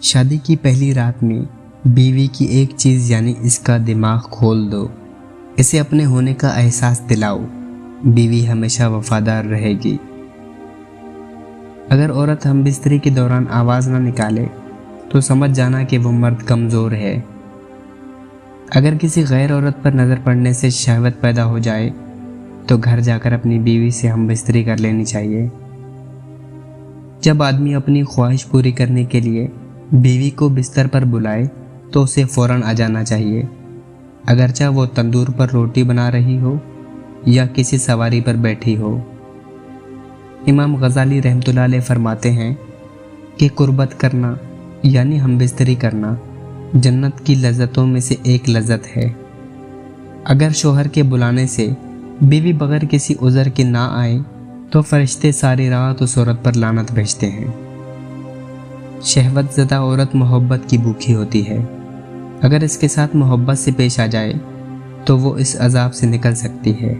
شادی کی پہلی رات میں بیوی کی ایک چیز یعنی اس کا دماغ کھول دو، اسے اپنے ہونے کا احساس دلاؤ، بیوی ہمیشہ وفادار رہے گی۔ اگر عورت ہم بستری کے دوران آواز نہ نکالے تو سمجھ جانا کہ وہ مرد کمزور ہے۔ اگر کسی غیر عورت پر نظر پڑنے سے شہوت پیدا ہو جائے تو گھر جا کر اپنی بیوی سے ہم بستری کر لینی چاہیے۔ جب آدمی اپنی خواہش پوری کرنے کے لیے بیوی کو بستر پر بلائے تو اسے فوراً آ جانا چاہیے، اگرچہ وہ تندور پر روٹی بنا رہی ہو یا کسی سواری پر بیٹھی ہو۔ امام غزالی رحمۃ اللہ علیہ فرماتے ہیں کہ قربت کرنا یعنی ہم بستری کرنا جنت کی لذتوں میں سے ایک لذت ہے۔ اگر شوہر کے بلانے سے بیوی بغیر کسی عذر کے نہ آئے تو فرشتے ساری رات اس عورت پر لعنت بھیجتے ہیں۔ شہوت زدہ عورت محبت کی بھوکی ہوتی ہے، اگر اس کے ساتھ محبت سے پیش آ جائے تو وہ اس عذاب سے نکل سکتی ہے۔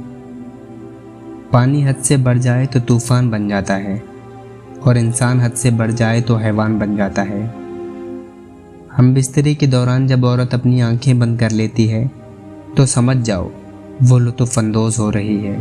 پانی حد سے بڑھ جائے تو طوفان بن جاتا ہے، اور انسان حد سے بڑھ جائے تو حیوان بن جاتا ہے۔ ہم بستری کے دوران جب عورت اپنی آنکھیں بند کر لیتی ہے تو سمجھ جاؤ وہ لطف اندوز ہو رہی ہے۔